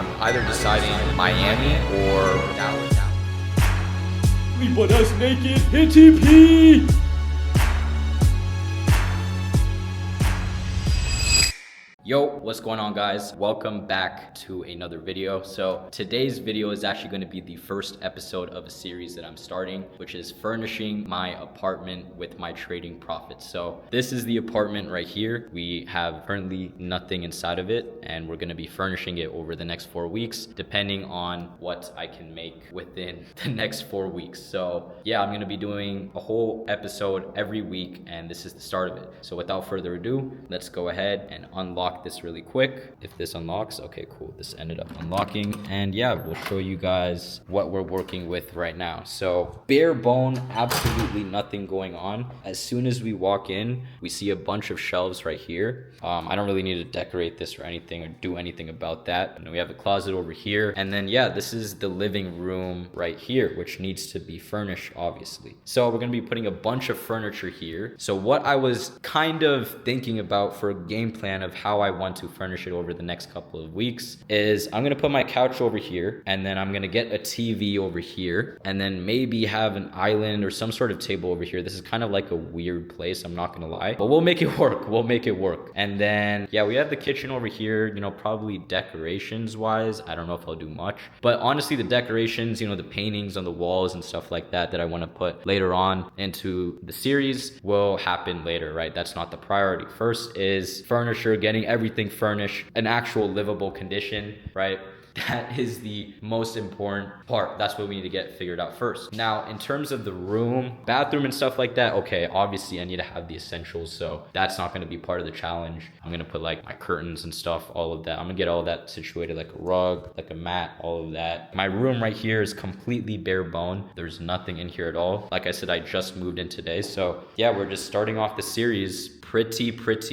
I'm either deciding Miami or Dallas. We want us naked, hit TP! Yo, what's going on, guys? Welcome back to another video. So today's video is actually going to be the first episode of a series that I'm starting, which is furnishing my apartment with my trading profits. So this is the apartment right here. We have currently nothing inside of it, and we're going to be furnishing it over the next 4 weeks, depending on what I can make within the next 4 weeks. So yeah, I'm going to be doing a whole episode every week, and this is the start of it. So without further ado, let's go ahead and unlock this really quick. If this unlocks, okay, cool. This ended up unlocking, and yeah, we'll show you guys what we're working with right now. So bare bone, absolutely nothing going on. As soon as we walk in, we see a bunch of shelves right here. I don't really need to decorate this or anything or do anything about that. And we have a closet over here, and then yeah, this is the living room right here, which needs to be furnished, obviously. So we're gonna be putting a bunch of furniture here. So what I was kind of thinking about for a game plan of how I want to furnish it over the next couple of weeks is I'm gonna put my couch over here, and then I'm gonna get a TV over here, and then maybe have an island or some sort of table over here. This is kind of like a weird place, I'm not gonna lie, but we'll make it work. We'll make it work. And then yeah, we have the kitchen over here. You know, probably decorations wise, I don't know if I'll do much, but honestly the decorations, you know, the paintings on the walls and stuff like that I want to put later on into the series will happen later, right? That's not the priority. First is furniture, getting everything furnished, an actual livable condition, right? That is the most important part. That's what we need to get figured out first. Now, in terms of the room, bathroom and stuff like that, okay, obviously I need to have the essentials, so that's not gonna be part of the challenge. I'm gonna put like my curtains and stuff, all of that. I'm gonna get all that situated, like a rug, like a mat, all of that. My room right here is completely bare bone. There's nothing in here at all. Like I said, I just moved in today, so yeah, we're just starting off the series pretty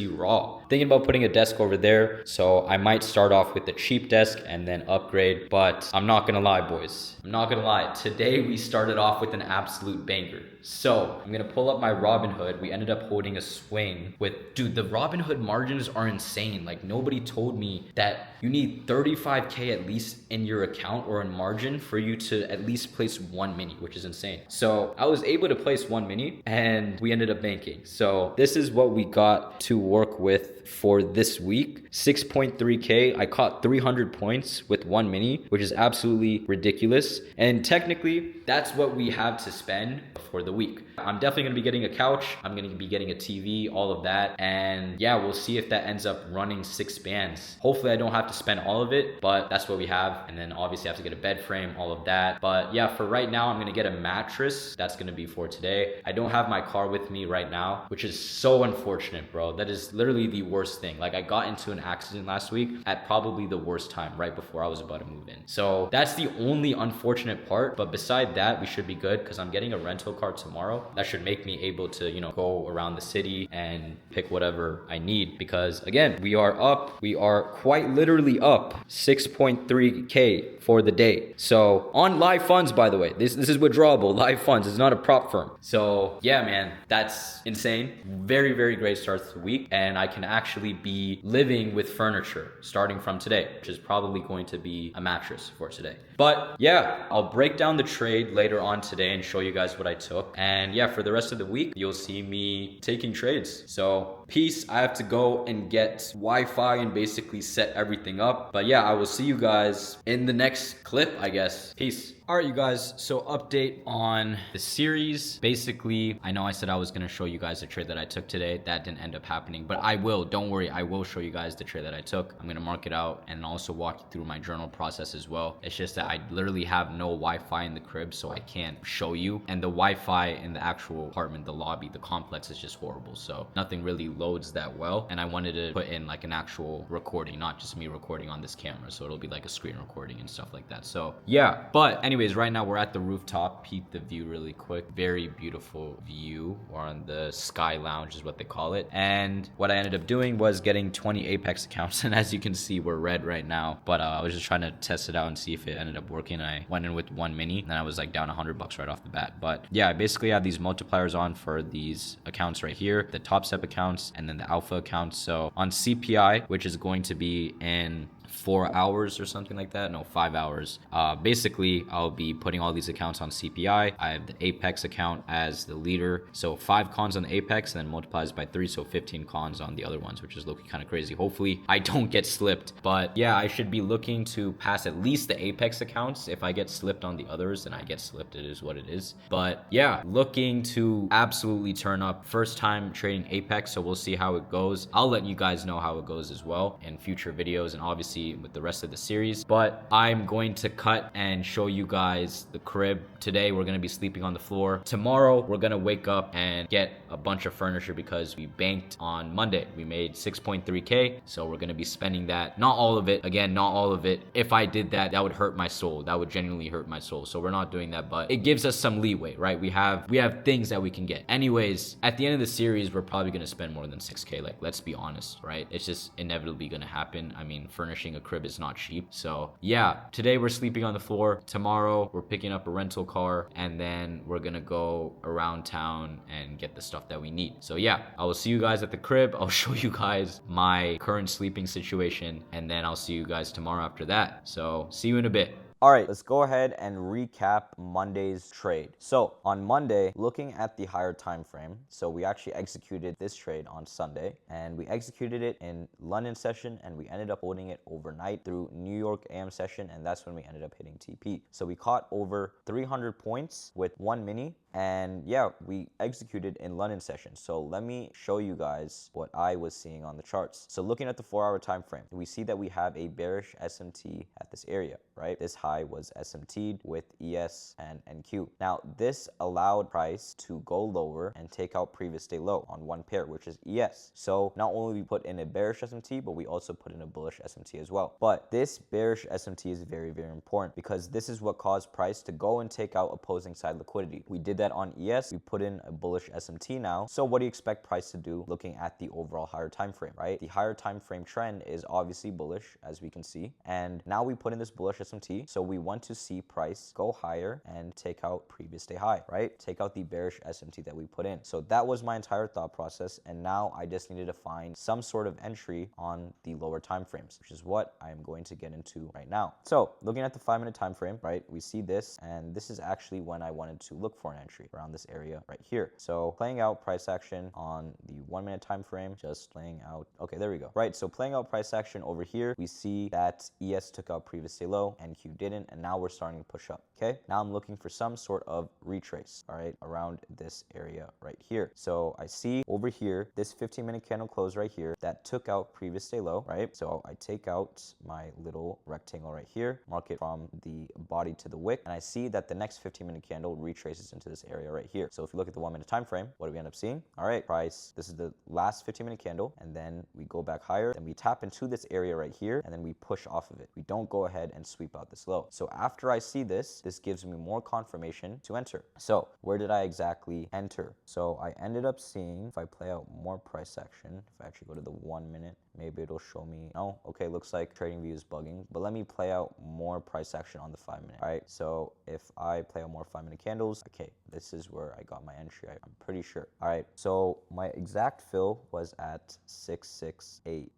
raw. Thinking about putting a desk over there, so I might start off with the cheap desk and then upgrade, but I'm not gonna lie, boys. I'm not gonna lie. Today we started off with an absolute banger. So I'm gonna pull up my Robinhood. We ended up holding a swing with, dude, the Robinhood margins are insane. Like, nobody told me that you need 35K at least in your account or in margin for you to at least place one mini, which is insane. So I was able to place one mini and we ended up banking. So this is what we got to work with for this week. 6.3K. I caught 300 points with one mini, which is absolutely ridiculous. And technically, that's what we have to spend for the week. I'm definitely gonna be getting a couch. I'm gonna be getting a TV, all of that. And yeah, we'll see if that ends up running 6 bands. Hopefully I don't have to spend all of it, but that's what we have. And then obviously I have to get a bed frame, all of that. But yeah, for right now, I'm gonna get a mattress. That's gonna be for today. I don't have my car with me right now, which is so unfortunate, bro. That is literally the worst thing. Like, I got into an accident last week at probably the worst time, right before I was about to move in. So that's the only unfortunate part. But beside that, we should be good because I'm getting a rental car tomorrow. That should make me able to, you know, go around the city and pick whatever I need, because again, we are quite literally up 6.3K for the day. So on live funds, by the way, this is withdrawable live funds. It's not a prop firm. So yeah, man, that's insane. Very great start to the week, and I can actually be living with furniture starting from today, which is probably going to be a mattress for today. But yeah, I'll break down the trade later on today and show you guys what I took. And yeah, for the rest of the week, you'll see me taking trades. So peace. I have to go and get Wi-Fi and basically set everything up. But yeah, I will see you guys in the next clip, I guess. Peace. All right, you guys, so update on the series. Basically, I know I said I was gonna show you guys the trade that I took today. That didn't end up happening, but I will, don't worry, I will show you guys the trade that I took. I'm gonna mark it out and also walk you through my journal process as well. It's just that I literally have no Wi-Fi in the crib, so I can't show you. And the Wi-Fi in the actual apartment, the lobby, the complex is just horrible. So nothing really loads that well. And I wanted to put in like an actual recording, not just me recording on this camera. So it'll be like a screen recording and stuff like that. So yeah, but anyways, right now we're at the rooftop. Peep the view really quick. Very beautiful view. We're on the Sky Lounge is what they call it. And what I ended up doing was getting 20 Apex accounts. And as you can see, we're red right now. But I was just trying to test it out and see if it ended up working. I went in with one mini and then I was like down $100 right off the bat. But yeah, I basically have these multipliers on for these accounts right here. The top step accounts accounts and then the alpha accounts. So on CPI, which is going to be in 4 hours or something like that, no, 5 hours, basically I'll be putting all these accounts on CPI. I have the Apex account as the leader, so 5 cons on the Apex and then multiplies by 3, so 15 cons on the other ones, which is looking kind of crazy. Hopefully I don't get slipped, but yeah, I should be looking to pass at least the Apex accounts. If I get slipped on the others, then I get slipped, it is what it is. But yeah, looking to absolutely turn up. First time trading Apex, so we'll see how it goes. I'll let you guys know how it goes as well in future videos and obviously with the rest of the series. But I'm going to cut and show you guys the crib. Today we're going to be sleeping on the floor. Tomorrow we're going to wake up and get a bunch of furniture because we banked on Monday. We made 6.3k, so we're going to be spending that. Not all of it. Again, not all of it. If I did that, that would hurt my soul. That would genuinely hurt my soul. So we're not doing that, but it gives us some leeway, right? We have things that we can get. Anyways, at the end of the series, we're probably going to spend more than 6k. Like, let's be honest, right? It's just inevitably going to happen. I mean, furnishing a crib is not cheap. So yeah, today we're sleeping on the floor. Tomorrow we're picking up a rental car and then we're gonna go around town and get the stuff that we need. So yeah, I will see you guys at the crib. I'll show you guys my current sleeping situation and then I'll see you guys tomorrow after that. So see you in a bit. All right, let's go ahead and recap Monday's trade. So on Monday, looking at the higher time frame, so we actually executed this trade on Sunday and we executed it in London session and we ended up holding it overnight through New York AM session, and that's when we ended up hitting TP. So we caught over 300 points with one mini, and yeah, we executed in London session. So let me show you guys what I was seeing on the charts. So looking at the 4-hour time frame, we see that we have a bearish SMT at this area, right? This high was SMT'd with ES and NQ. Now this allowed price to go lower and take out previous day low on one pair, which is ES. So not only we put in a bearish SMT, but we also put in a bullish SMT as well. But this bearish SMT is very, very important because this is what caused price to go and take out opposing side liquidity. We did that on ES. We put in a bullish SMT now. So what do you expect price to do looking at the overall higher time frame, right? The higher time frame trend is obviously bullish, as we can see. And now we put in this bullish SMT. So we want to see price go higher and take out previous day high, right? Take out the bearish SMT that we put in. So that was my entire thought process. And now I just needed to find some sort of entry on the lower time frames, which is what I'm going to get into right now. So looking at the 5-minute time frame, right? We see this, and this is actually when I wanted to look for an entry around this area right here. So playing out price action on the 1-minute time frame, just playing out. Okay, there we go. Right, so playing out price action over here, we see that ES took out previous day low and Q didn't, and now we're starting to push up. Okay, now I'm looking for some sort of retrace, all right, around this area right here. So I see over here this 15-minute candle close right here that took out previous day low, right? So I take out my little rectangle right here, mark it from the body to the wick, and I see that the next 15-minute candle retraces into this area right here. So if you look at the 1-minute time frame, what do we end up seeing? All right, price, this is the last 15-minute candle, and then we go back higher, and we tap into this area right here, and then we push off of it. We don't go ahead and sweep out this low. So after I see this, this gives me more confirmation to enter. So where did I exactly enter? So I ended up seeing, if I play out more price action, if I actually go to the 1 minute, maybe it'll show me, oh, okay, looks like TradingView is bugging, but let me play out more price action on the 5-minute. All right, so if I play out more 5-minute candles, okay, this is where I got my entry, I'm pretty sure. All right, so my exact fill was at 668.25,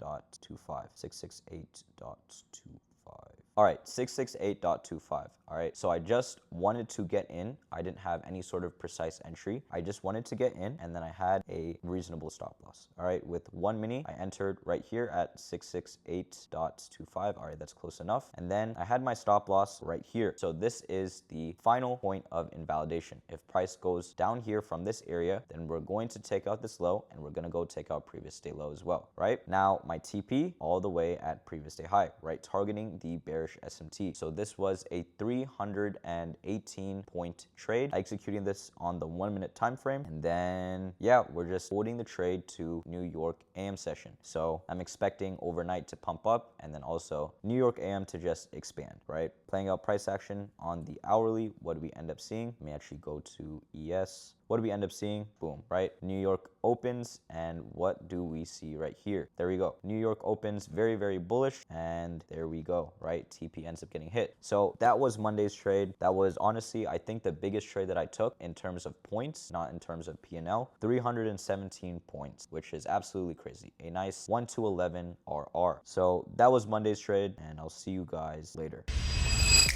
668.25. All right, 668.25. All right, so I just wanted to get in. I didn't have any sort of precise entry. I just wanted to get in, and then I had a reasonable stop loss. All right, with 1 mini, I entered right here at 668.25. All right, that's close enough. And then I had my stop loss right here. So this is the final point of invalidation. If price goes down here from this area, then we're going to take out this low, and we're going to go take out previous day low as well, right? Now, my TP all the way at previous day high, right? Targeting the bearish SMT. So this was a 318 point trade, executing this on the 1-minute time frame, and then yeah, we're just holding the trade to New York AM session. So I'm expecting overnight to pump up, and then also New York AM to just expand, right? Playing out price action on the hourly, what do we end up seeing? Let me actually go to ES. what do we end up seeing? Boom, right? New York opens, and what do we see right here? There we go. New York opens very, very bullish, and there we go, right? TP ends up getting hit. So that was Monday's trade. That was honestly, I think, the biggest trade that I took in terms of points, not in terms of P&L. 317 points, which is absolutely crazy. A nice 1-11 RR. So that was Monday's trade, and I'll see you guys later.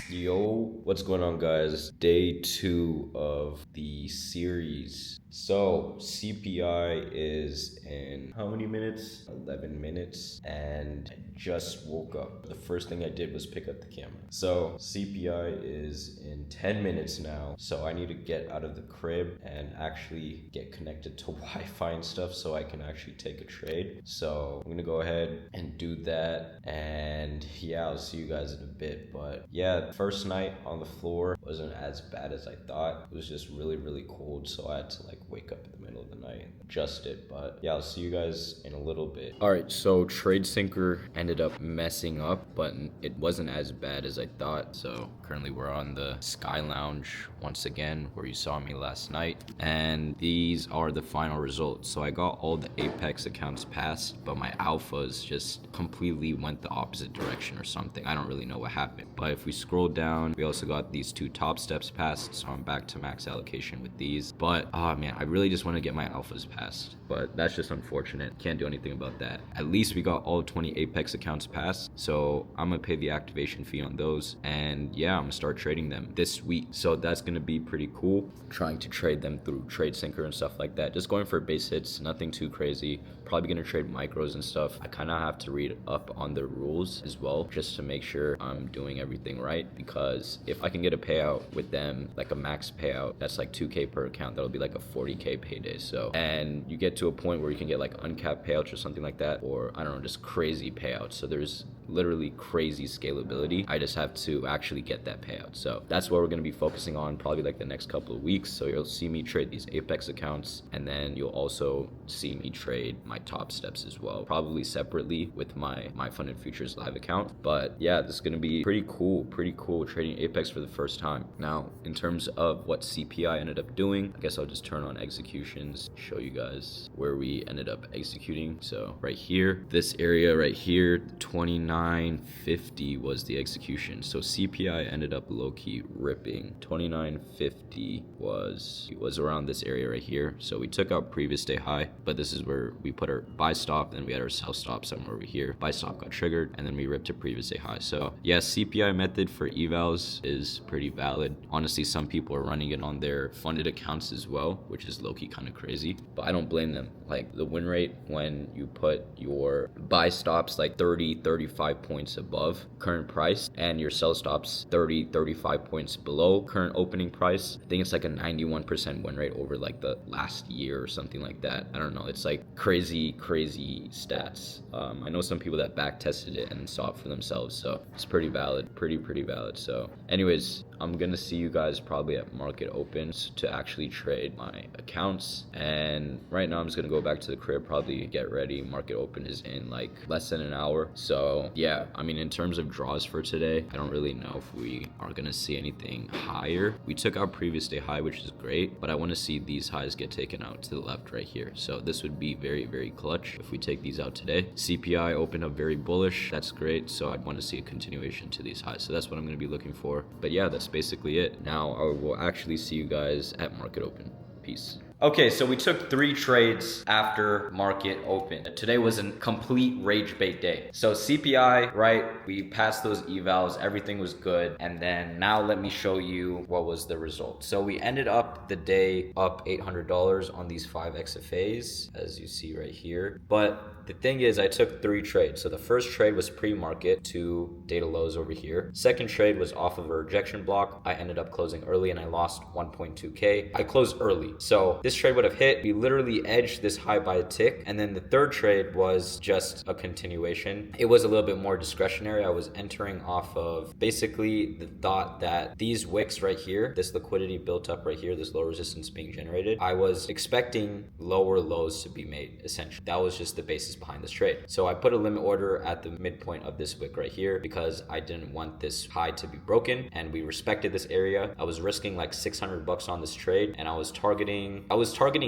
Yo, what's going on, guys? Day 2 of the series. So CPI is in how many minutes? 11 minutes, and I just woke up. The first thing I did was pick up the camera. So CPI is in 10 minutes now, so I need to get out of the crib and actually get connected to Wi-Fi and stuff so I can actually take a trade. So I'm gonna go ahead and do that, and yeah, I'll see you guys in a bit. But yeah, first night on the floor wasn't as bad as I thought. It was just really, really cold, so I had to like wake up in the middle of the night and adjust it. But yeah, I'll see you guys in a little bit. All right, so Trade Syncer ended up messing up, but it wasn't as bad as I thought. So currently we're on the Sky Lounge once again, where you saw me last night, and these are the final results. So I got all the Apex accounts passed, but my alphas just completely went the opposite direction or something. I don't really know what happened. But if we scroll down, we also got these 2 top steps passed, so I'm back to max allocation with these. But oh man, I really just want to get my alphas passed, but that's just unfortunate. Can't do anything about that. At least we got all 20 Apex accounts passed, so I'm gonna pay the activation fee on those, and yeah, I'm gonna start trading them this week. So that's gonna be pretty cool, trying to trade them through Trade Syncer and stuff like that. Just going for base hits, nothing too crazy. Probably gonna trade micros and stuff. I kind of have to read up on the rules as well, just to make sure I'm doing everything right, because if I can get a payout with them, like a max payout, that's like 2K per account, that'll be like a 40K payday. So, and you get to a point where you can get like uncapped payouts or something like that, or I don't know, just crazy payouts. So there's literally crazy scalability. I just have to actually get that payout. So that's what we're going to be focusing on probably like the next couple of weeks. So you'll see me trade these Apex accounts, and then you'll also see me trade my top steps as well, probably separately with my Funded Futures live account. But yeah, this is going to be pretty cool trading Apex for the first time. Now, in terms of what CPI ended up doing, I guess I'll just turn on executions, show you guys where we ended up executing. So right here, this area right here, 29.50 was the execution. So CPI ended up low-key ripping. 29.50 was around this area right here. So we took out previous day high, but this is where we put our buy stop, then we had our sell stop somewhere over here. Buy stop got triggered, and then we ripped to previous day high. So yeah, CPI method for evals is pretty valid. Honestly, some people are running it on their funded accounts as well, which is low-key kind of crazy, but I don't blame them. Like the win rate when you put your buy stops like 30-35 points above current price and your sell stops 30-35 points below current opening price, I think it's like a 91% win rate over like the last year or something like that. I don't know, it's like crazy stats. I know some people that back tested it and saw it for themselves, so it's pretty valid, pretty valid. So anyways, I'm gonna see you guys probably at market opens to actually trade my accounts, and right now I'm just gonna go back to the crib, probably get ready. Market open is in like less than an hour. So yeah, I mean, in terms of draws for today, I don't really know if we are gonna see anything higher. We took our previous day high, which is great, but I want to see these highs get taken out to the left right here. So this would be very clutch if we take these out today. CPI opened up very bullish, that's great, so I'd want to see a continuation to these highs. So that's what I'm going to be looking for. But yeah, that's basically it. Now I will actually see you guys at market open. Peace. Okay, so we took 3 trades after market open. Today was a complete rage bait day. So CPI, right, we passed those evals, everything was good. And then now let me show you what was the result. So we ended up the day up $800 on these 5 XFAs, as you see right here. But the thing is, I took 3 trades. So the first trade was pre-market to data lows over here. Second trade was off of a rejection block. I ended up closing early and I lost 1.2K. I closed early. So this trade would have hit. We literally edged this high by a tick. And then the third trade was just a continuation. It was a little bit more discretionary. I was entering off of basically the thought that these wicks right here, this liquidity built up right here, this low resistance being generated, I was expecting lower lows to be made, essentially. That was just the basis basis behind this trade. So I put a limit order at the midpoint of this wick right here because I didn't want this high to be broken, and we respected this area. I was risking like 600 bucks on this trade, and I was targeting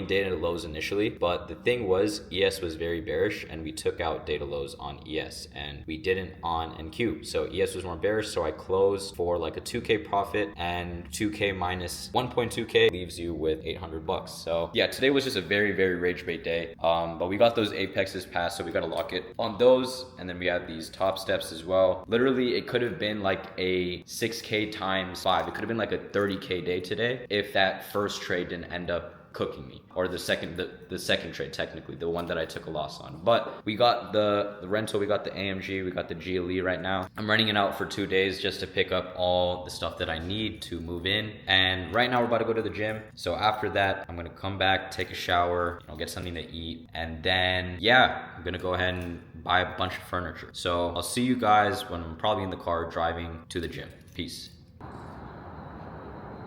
data lows initially, but the thing was ES was very bearish, and we took out data lows on ES, and we didn't on NQ. So ES was more bearish, so I closed for like a 2K profit, and 2K minus 1.2K leaves you with 800 bucks. So yeah, today was just a very, very rage bait day. But we got those apexes passed, so we got to lock it on those. And then we have these top steps as well. Literally, it could have been like a 6K times 5. It could have been like a 30K day today if that first trade didn't end up cooking me, or the second trade, technically the one that I took a loss on. But we got the rental, we got the AMG, we got the GLE right now. I'm renting it out for 2 days just to pick up all the stuff that I need to move in. And right now we're about to go to the gym. So after that, I'm gonna come back, take a shower, get something to eat, and then yeah, I'm gonna go ahead and buy a bunch of furniture. So I'll see you guys when I'm probably in the car driving to the gym. Peace.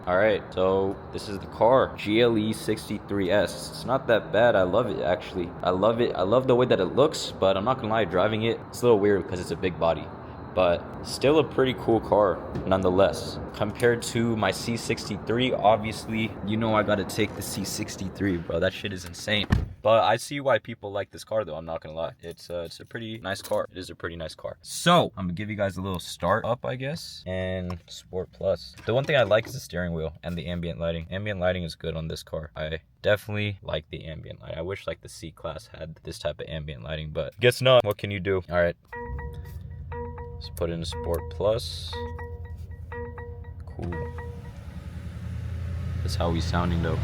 All right, so this is the car, GLE 63S. It's not that bad. I love it, actually. I love it. I love the way that it looks, but I'm not gonna lie, driving it, it's a little weird because it's a big body, but still a pretty cool car nonetheless. Compared to my C63, obviously, I gotta take the C63, bro. That shit is insane. But I see why people like this car, though. I'm not gonna lie. It's a pretty nice car. It is a pretty nice car. So I'm gonna give you guys a little start up, I guess. And Sport Plus. The one thing I like is the steering wheel and the ambient lighting. Ambient lighting is good on this car. I definitely like the ambient light. I wish like the C class had this type of ambient lighting, but guess not. What can you do? All right. Let's put in Sport Plus. Cool. That's how we sounding though.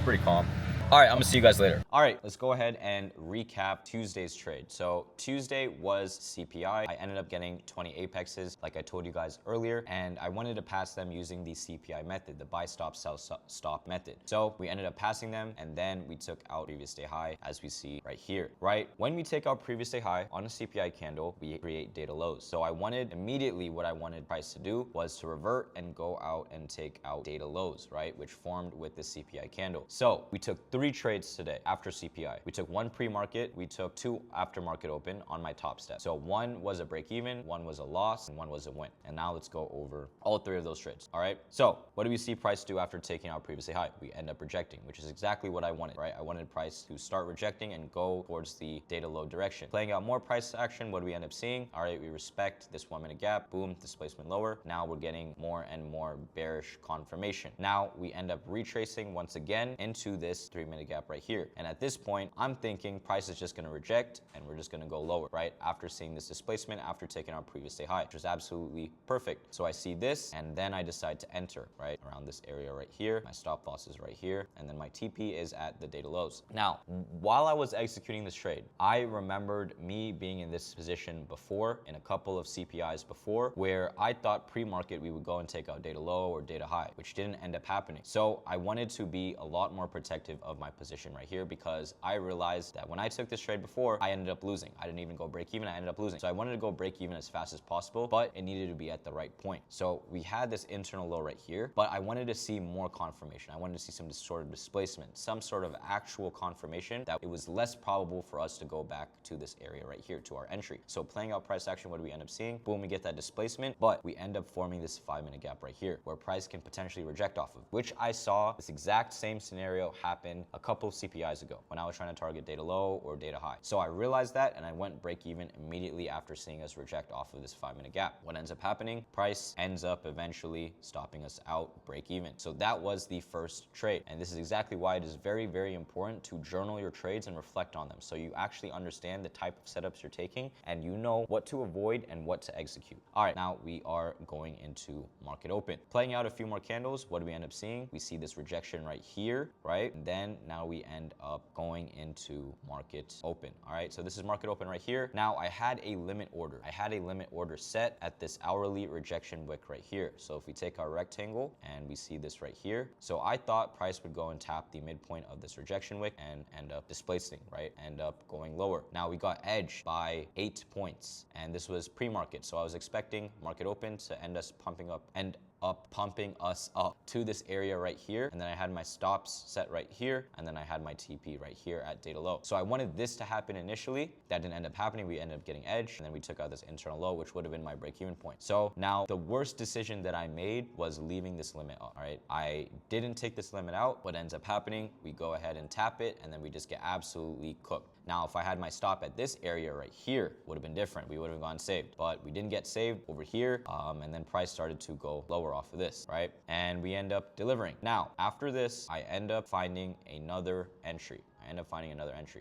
Pretty calm. All right, I'm gonna see you guys later. All right, let's go ahead and recap Tuesday's trade. So Tuesday was CPI. I ended up getting 20 apexes, like I told you guys earlier, and I wanted to pass them using the CPI method, the buy stop, sell stop method. So we ended up passing them, and then we took out previous day high, as we see right here, right? When we take out previous day high on a CPI candle, we create data lows. So what I wanted price to do was to revert and go out and take out data lows, right? Which formed with the CPI candle. So we took 3 trades today after CPI. We took 1 pre-market, we took 2 after market open on my top step. So 1 was a break even, 1 was a loss, and 1 was a win. And now let's go over all 3 of those trades. All right. So what do we see price do after taking out previously high? We end up rejecting, which is exactly what I wanted, right? I wanted price to start rejecting and go towards the data low direction. Playing out more price action, what do we end up seeing? All right, we respect this 1 minute gap, boom, displacement lower. Now we're getting more and more bearish confirmation. Now we end up retracing once again into this 3-minute gap right here. And at this point, I'm thinking price is just going to reject and we're just going to go lower, right? After seeing this displacement, after taking our previous day high, which was absolutely perfect. So I see this and then I decide to enter, right? Around this area right here. My stop loss is right here. And then my TP is at the data lows. Now, while I was executing this trade, I remembered me being in this position before, in a couple of CPIs before, where I thought pre-market we would go and take out data low or data high, which didn't end up happening. So I wanted to be a lot more protective of my position right here because I realized that when I took this trade before, I ended up losing. I didn't even go break even, I ended up losing. So I wanted to go break even as fast as possible, but it needed to be at the right point. So we had this internal low right here, but I wanted to see more confirmation. I wanted to see some sort of displacement, some sort of actual confirmation that it was less probable for us to go back to this area right here, to our entry. So playing out price action, what do we end up seeing? Boom, we get that displacement, but we end up forming this 5-minute gap right here where price can potentially reject off of, which I saw this exact same scenario happen a couple of CPIs ago when I was trying to target data low or data high. So I realized that and I went break even immediately after seeing us reject off of this 5-minute gap. What ends up happening? Price ends up eventually stopping us out break even. So that was the first trade. And this is exactly why it is very, very important to journal your trades and reflect on them. So you actually understand the type of setups you're taking and you know what to avoid and what to execute. All right, now we are going into market open. Playing out a few more candles, what do we end up seeing? We see this rejection right here, right? And then now we end up going into market open. All right, so this is market open right here. Now I had a limit order. I had a limit order set at this hourly rejection wick right here. So if we take our rectangle and we see this right here, so I thought price would go and tap the midpoint of this rejection wick and end up displacing, right? End up going lower. Now we got edged by 8 points and this was pre-market. So I was expecting market open to end us pumping up and up, pumping us up to this area right here. And then I had my stops set right here. And then I had my TP right here at data low. So I wanted this to happen initially. That didn't end up happening. We ended up getting edge. And then we took out this internal low, which would have been my break-even point. So now the worst decision that I made was leaving this limit up, all right? I didn't take this limit out. What ends up happening, we go ahead and tap it, and then we just get absolutely cooked. Now, if I had my stop at this area right here, would have been different. We would have gone saved, but we didn't get saved over here. And then price started to go lower off of this, right? And we end up delivering. Now, after this, I end up finding another entry.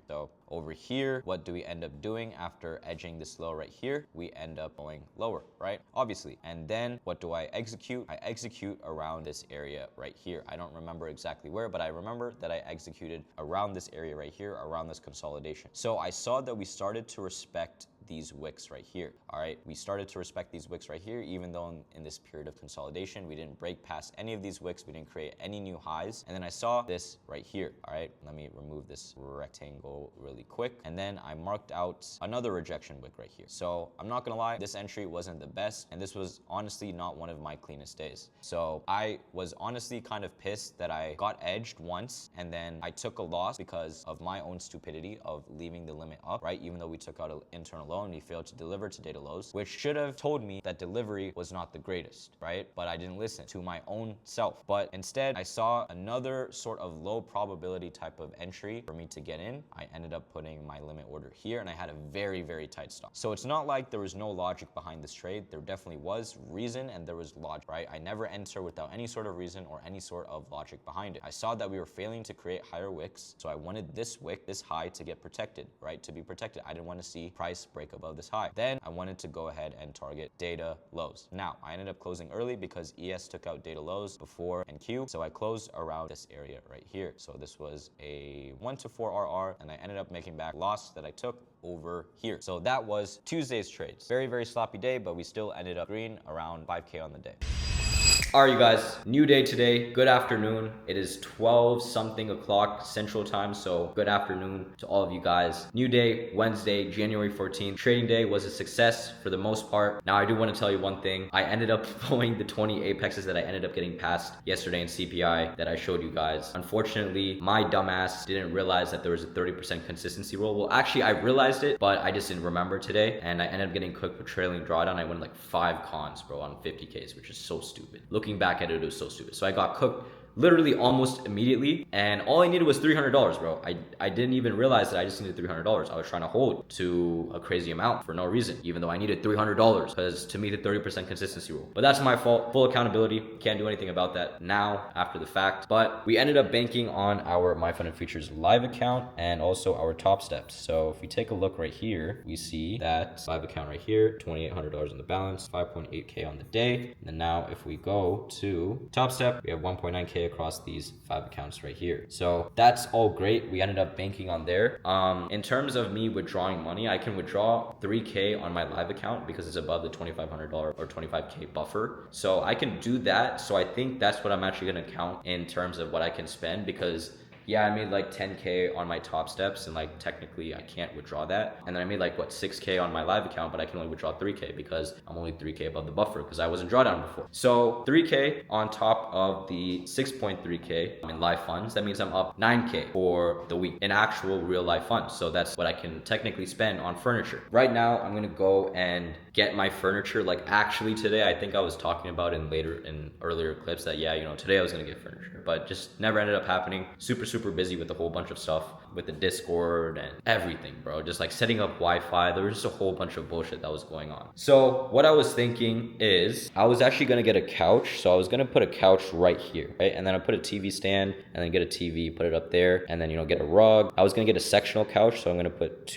So over here, what do we end up doing after edging this low right here? We end up going lower, right? Obviously. And then what do I execute? I execute around this area right here. I don't remember exactly where, but I remember that I executed around this area right here, around this consolidation. So I saw that we started to respect these wicks right here. All right, we started to respect these wicks right here, even though in this period of consolidation, we didn't break past any of these wicks. We didn't create any new highs. And then I saw this right here. All right, let me remove this rectangle really quick. And then I marked out another rejection wick right here. So I'm not gonna lie, this entry wasn't the best. And this was honestly not one of my cleanest days. So I was honestly kind of pissed that I got edged once and then I took a loss because of my own stupidity of leaving the limit up, right? Even though we took out an internal low and we failed to deliver to data lows, which should have told me that delivery was not the greatest, right? But I didn't listen to my own self. But instead, I saw another sort of low probability type of entry for me to get in. I ended up putting my limit order here and I had a very, very tight stop. So it's not like there was no logic behind this trade. There definitely was reason and there was logic, right? I never enter without any sort of reason or any sort of logic behind it. I saw that we were failing to create higher wicks. So I wanted this wick, this high, to get protected, right? To be protected. I didn't want to see price break above this high. Then I wanted to go ahead and target data lows. Now, I ended up closing early because ES took out data lows before NQ. So I closed around this area right here. So this was a 1 to 4 RR and I ended up making back loss that I took over here. So that was Tuesday's trades. Very, very sloppy day, but we still ended up green around 5K on the day. All right, you guys, new day today. Good afternoon. It is 12 something o'clock Central Time, so good afternoon to all of you guys. New day, Wednesday, January 14th. Trading day was a success for the most part. Now, I do want to tell you one thing. I ended up blowing the 20 apexes that I ended up getting past yesterday in CPI that I showed you guys. Unfortunately, my dumbass didn't realize that there was a 30% consistency rule. Well, actually, I realized it, but I just didn't remember today, and I ended up getting cooked with trailing drawdown. I went like 5 cons, bro, on 50Ks, which is so stupid. Looking back at it, it was so stupid. So I got cooked literally almost immediately, and all I needed was $300, bro. I didn't even realize that I just needed $300. I was trying to hold to a crazy amount for no reason, even though I needed $300 because to meet the 30% consistency rule. But that's my fault. Full accountability. Can't do anything about that now after the fact. But we ended up banking on our My Fun and Futures live account and also our top steps. So if we take a look right here, we see that live account right here, $2,800 in the balance, 5.8K on the day. And then now if we go to top step, we have 1.9K across these 5 accounts right here. So that's all great. We ended up banking on there. In terms of me withdrawing money, I can withdraw 3K on my live account because it's above the $2,500 or 25K buffer. So I can do that. So I think that's what I'm actually going to count in terms of what I can spend, because yeah, I made like 10K on my top steps and like technically I can't withdraw that. And then I made like what, 6K on my live account, but I can only withdraw 3K because I'm only 3K above the buffer because I wasn't drawdown before. So 3K on top of the 6.3K in live funds, that means I'm up 9K for the week in actual real life funds. So that's what I can technically spend on furniture. Right now, I'm gonna go and get my furniture like actually today. I think I was talking about in earlier clips that yeah, you know, today I was gonna get furniture, but just never ended up happening. Super busy with a whole bunch of stuff with the Discord and everything, bro. Just like setting up Wi-Fi. There was just a whole bunch of bullshit that was going on. So what I was thinking is I was actually gonna get a couch. So I was gonna put a couch right here, right? And then I put a TV stand and then get a TV, put it up there, and then, you know, get a rug. I was gonna get a sectional couch. So I'm gonna put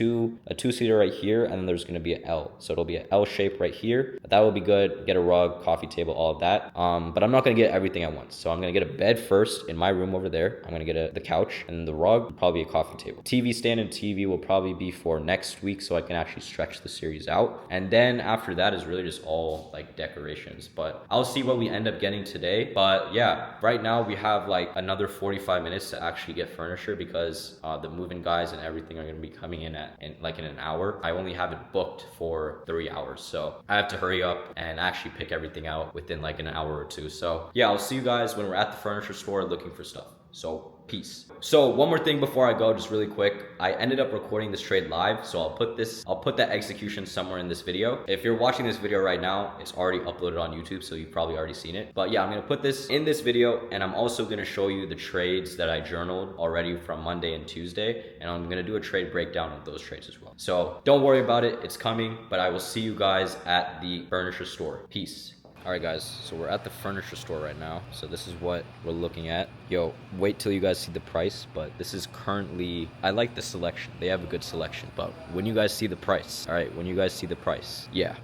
a two-seater right here, and then there's gonna be an L. So it'll be an L shape right here. That will be good. Get a rug, coffee table, all of that. But I'm not gonna get everything at once. So I'm gonna get a bed first in my room over there. I'm gonna get the couch and the rug, probably a coffee coffee table. TV stand and TV will probably be for next week so I can actually stretch the series out. And then after that is really just all like decorations. But I'll see what we end up getting today. But yeah, right now we have like another 45 minutes to actually get furniture because the moving guys and everything are going to be coming in in an hour. I only have it booked for 3 hours. So I have to hurry up and actually pick everything out within like an hour or two. So yeah, I'll see you guys when we're at the furniture store looking for stuff. So peace. So one more thing before I go, just really quick. I ended up recording this trade live, so I'll put that execution somewhere in this video. If you're watching this video right now, it's already uploaded on YouTube, so you've probably already seen it. But yeah, I'm gonna put this in this video, and I'm also gonna show you the trades that I journaled already from Monday and Tuesday, and I'm gonna do a trade breakdown of those trades as well. So don't worry about it, it's coming, but I will see you guys at the furniture store. Peace. All right, guys, so we're at the furniture store right now. So this is what we're looking at. Yo, wait till you guys see the price, but this is currently, I like the selection. They have a good selection, but when you guys see the price, all right, when you guys see the price, yeah.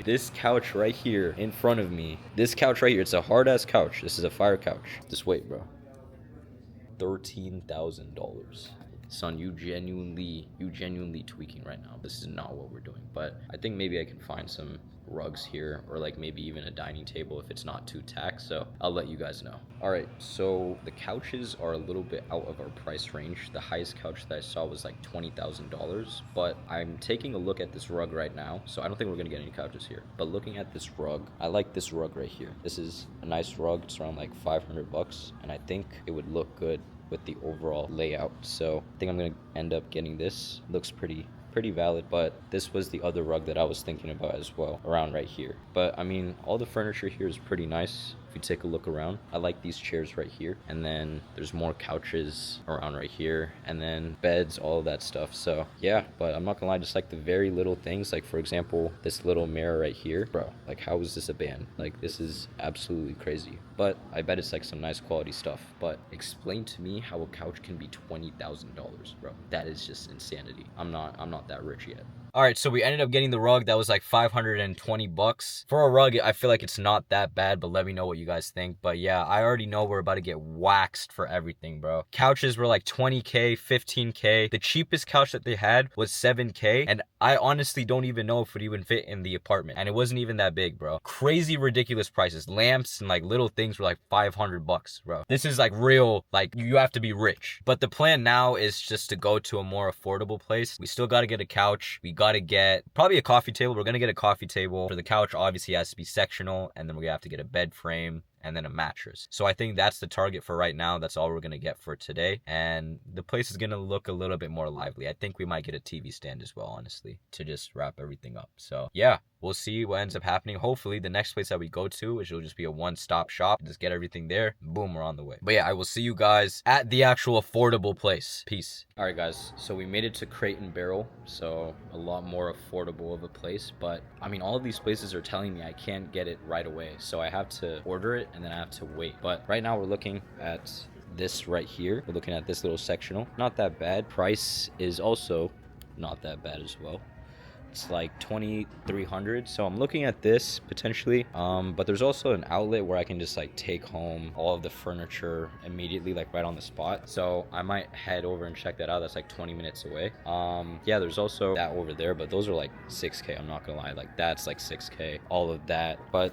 This couch right here in front of me, this couch right here, it's a hard ass couch. This is a fire couch. Just wait, bro. $13,000. Son, you genuinely tweaking right now. This is not what we're doing, but I think maybe I can find some rugs here, or like maybe even a dining table if it's not too taxed. So I'll let you guys know. All right, so the couches are a little bit out of our price range. The highest couch that I saw was like $20,000, but I'm taking a look at this rug right now, so I don't think we're gonna get any couches here. But looking at this rug, I like this rug right here. This is a nice rug. It's around like 500 bucks, and I think it would look good with the overall layout. So I think I'm gonna end up getting this. Looks pretty valid, but this was the other rug that I was thinking about as well, around right here. But I mean, all the furniture here is pretty nice. If you take a look around, I like these chairs right here, and then there's more couches around right here, and then beds, all of that stuff. So yeah, but I'm not gonna lie, just like the very little things, like for example this little mirror right here, bro, like how is this a band? Like this is absolutely crazy, but I bet it's like some nice quality stuff. But explain to me how a couch can be $20,000, bro. That is just insanity. I'm not that rich yet. All right, so we ended up getting the rug that was like 520 bucks. For a rug, I feel like it's not that bad, but let me know what you guys think. But yeah, I already know we're about to get waxed for everything, bro. Couches were like 20K, 15K. The cheapest couch that they had was 7K, and I honestly don't even know if it would even fit in the apartment, and it wasn't even that big, bro. Crazy ridiculous prices. Lamps and like little things were like 500 bucks, bro. This is like real, like you have to be rich. But the plan now is just to go to a more affordable place. We still got to get a couch. We got to get probably a coffee table. We're gonna get a coffee table. For the couch, obviously it has to be sectional, and then we have to get a bed frame and then a mattress. So I think that's the target for right now. That's all we're gonna get for today, and the place is gonna look a little bit more lively. I think we might get a TV stand as well, honestly, to just wrap everything up. So yeah, we'll see what ends up happening. Hopefully the next place that we go to is, it'll just be a one-stop shop. Just get everything there, boom, we're on the way. But yeah, I will see you guys at the actual affordable place. Peace. All right, guys, so we made it to Crate and Barrel, so a lot more affordable of a place. But I mean, all of these places are telling me I can't get it right away, so I have to order it and then I have to wait. But right now we're looking at this right here. We're looking at this little sectional. Not that bad. Price is also not that bad as well. It's like 2,300, so I'm looking at this potentially. But there's also an outlet where I can just like take home all of the furniture immediately, like right on the spot. So I might head over and check that out. That's like 20 minutes away. Yeah, there's also that over there, but those are like 6K. I'm not gonna lie, like that's like 6K, all of that. But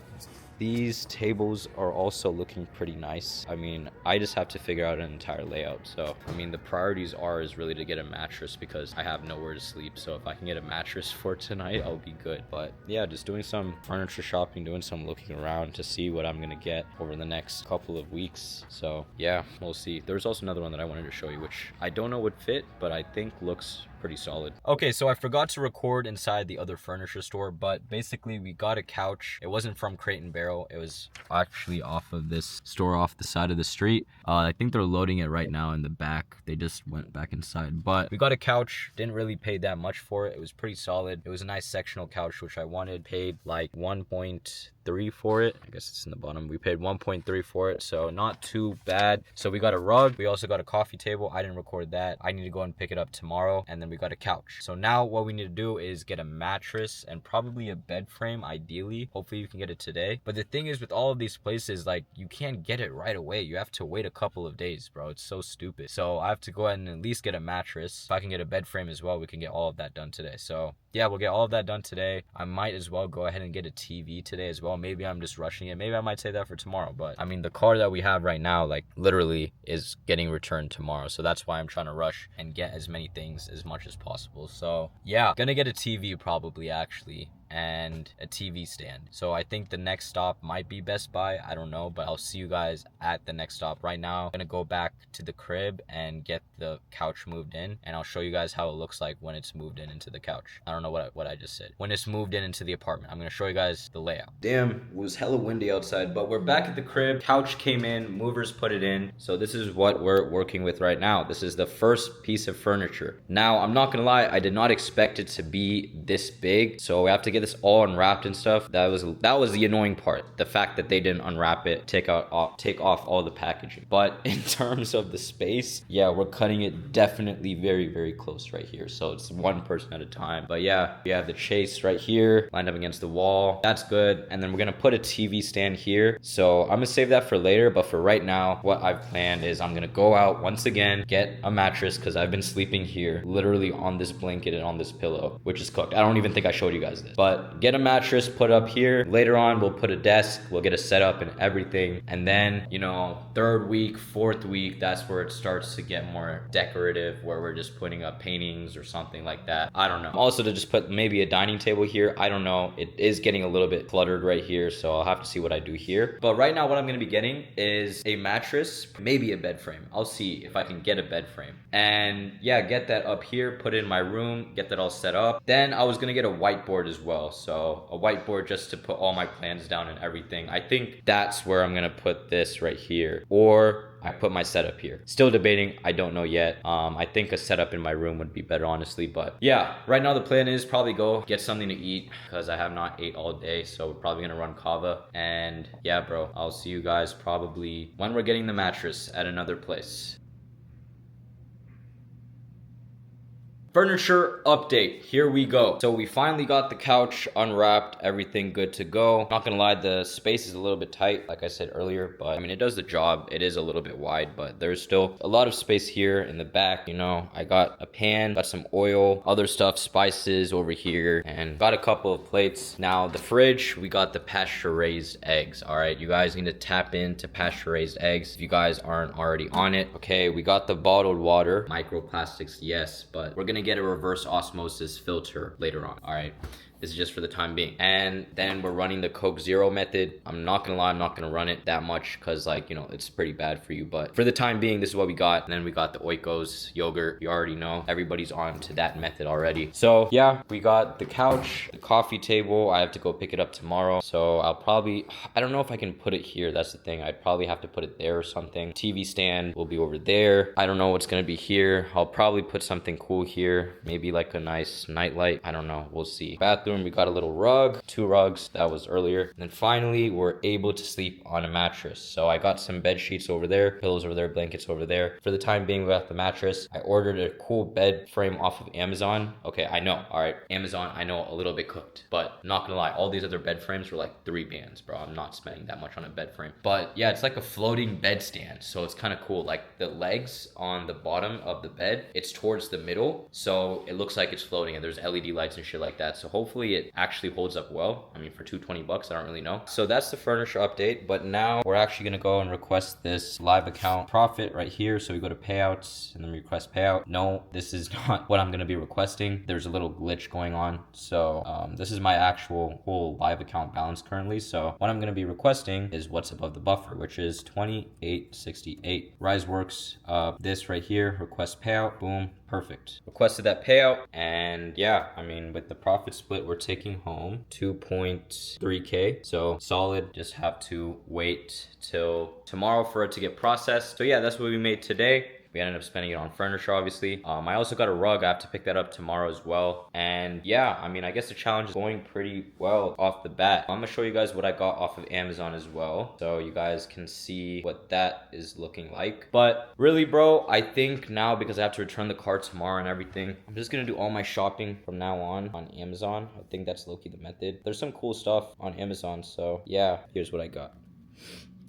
these tables are also looking pretty nice. I mean, I just have to figure out an entire layout. So, I mean, the priorities is really to get a mattress because I have nowhere to sleep. So if I can get a mattress for tonight, I'll be good. But yeah, just doing some furniture shopping, doing some looking around to see what I'm gonna get over the next couple of weeks. So yeah, we'll see. There's also another one that I wanted to show you, which I don't know would fit, but I think looks pretty solid. Okay, so I forgot to record inside the other furniture store, but basically we got a couch. It wasn't from Crate and Barrel. It was actually off of this store off the side of the street. I think they're loading it right now in the back. They just went back inside, but we got a couch. Didn't really pay that much for it. It was pretty solid. It was a nice sectional couch, which I wanted. Paid like 1.3 1.3 for it. I guess it's in the bottom. We paid 1.3 for it, so not too bad. So we got a rug. We also got a coffee table. I didn't record that. I need to go and pick it up tomorrow. And then we got a couch. So now what we need to do is get a mattress and probably a bed frame, ideally. Hopefully you can get it today. But the thing is, with all of these places, like, you can't get it right away. You have to wait a couple of days, bro. It's so stupid. So I have to go ahead and at least get a mattress. If I can get a bed frame as well, we can get all of that done today. So yeah, we'll get all of that done today. I might as well go ahead and get a TV today as well. Maybe I'm just rushing it. Maybe I might save that for tomorrow. But I mean, the car that we have right now, like, literally is getting returned tomorrow. So that's why I'm trying to rush and get as many things as much as possible. So yeah, gonna get a TV probably, actually, and a TV stand. So I think the next stop might be Best Buy. I don't know, but I'll see you guys at the next stop. Right now, I'm gonna go back to the crib and get the couch moved in, and I'll show you guys how it looks like when it's moved in into the couch. I don't know what I just said. When it's moved in into the apartment, I'm gonna show you guys the layout. Damn, it was hella windy outside, but we're back at the crib. Couch came in, movers put it in. So this is what we're working with right now. This is the first piece of furniture. Now, I'm not gonna lie, I did not expect it to be this big. So we have to get this all unwrapped and stuff. That was the annoying part. The fact that they didn't unwrap it, take off all the packaging. But in terms of the space, yeah, we're cutting it definitely very, very close right here. So it's one person at a time. But yeah, we have the chase right here, lined up against the wall. That's good. And then we're gonna put a TV stand here. So I'm gonna save that for later. But for right now, what I've planned is I'm gonna go out once again, get a mattress, because I've been sleeping here, literally on this blanket and on this pillow, which is cooked. I don't even think I showed you guys this. But get a mattress, put up here. Later on, we'll put a desk, we'll get a setup and everything. And then, you know, third week, fourth week, that's where it starts to get more decorative, where we're just putting up paintings or something like that. I don't know. Also, to just put maybe a dining table here. I don't know. It is getting a little bit cluttered right here, so I'll have to see what I do here. But right now, what I'm gonna be getting is a mattress, maybe a bed frame. I'll see if I can get a bed frame. And yeah, get that up here, put it in my room, get that all set up. Then I was gonna get a whiteboard as well. So a whiteboard just to put all my plans down and everything. I think that's where I'm gonna put this right here. Or I put my setup here. Still debating. I don't know yet. I think a setup in my room would be better, honestly. But yeah, right now the plan is probably go get something to eat, because I have not ate all day. So we're probably gonna run kava. And yeah, bro, I'll see you guys probably when we're getting the mattress at another place. Furniture update, here we go. So we finally got the couch unwrapped, everything good to go. Not gonna lie, the space is a little bit tight, like I said earlier, but I mean, it does the job. It is a little bit wide, but there's still a lot of space here in the back. You know, I got a pan, got some oil, other stuff, spices over here, and got a couple of plates. Now the fridge, we got the pasture raised eggs. All right, you guys need to tap into pasture raised eggs if you guys aren't already on it. Okay, we got the bottled water, microplastics, yes, but we're gonna get a reverse osmosis filter later on. All right, this is just for the time being. And then we're running the Coke Zero method. I'm not gonna lie, I'm not gonna run it that much, because, like, you know, it's pretty bad for you. But for the time being, this is what we got. And then we got the Oikos yogurt. You already know, everybody's on to that method already. So yeah, we got the couch, the coffee table. I have to go pick it up tomorrow. So I'll probably, I don't know if I can put it here. That's the thing. I'd probably have to put it there or something. TV stand will be over there. I don't know what's gonna be here. I'll probably put something cool here. Maybe like a nice nightlight. I don't know. We'll see. Bathroom, we got a little rug, 2 rugs, that was earlier. And then finally, we're able to sleep on a mattress. So I got some bed sheets over there, pillows over there, blankets over there. For the time being, we got the mattress. I ordered a cool bed frame off of Amazon. Okay, I know, all right, Amazon, I know, a little bit cooked, but not gonna lie, all these other bed frames were like 3 bands, bro. I'm not spending that much on a bed frame. But yeah, it's like a floating bed stand, so it's kind of cool. Like, the legs on the bottom of the bed, it's towards the middle, so it looks like it's floating, and there's LED lights and shit like that. So hopefully it actually holds up well. I mean, for $220, I don't really know. So that's the furniture update. But now we're actually gonna go and request this live account profit right here. So we go to payouts and then request payout. No, this is not what I'm gonna be requesting. There's a little glitch going on. So this is my actual whole live account balance currently. So what I'm gonna be requesting is what's above the buffer, which is 2868. RiseWorks, this right here, request payout, boom. Perfect. Requested that payout, and yeah, I mean, with the profit split, we're taking home 2.3K. So solid. Just have to wait till tomorrow for it to get processed. So yeah, that's what we made today. We ended up spending it on furniture, obviously. I also got a rug. I have to pick that up tomorrow as well. And yeah, I mean, I guess the challenge is going pretty well off the bat. I'm gonna show you guys what I got off of Amazon as well, so you guys can see what that is looking like. But really, bro, I think now, because I have to return the car tomorrow and everything, I'm just gonna do all my shopping from now on Amazon. I think that's low-key the method. There's some cool stuff on Amazon, so yeah, here's what I got.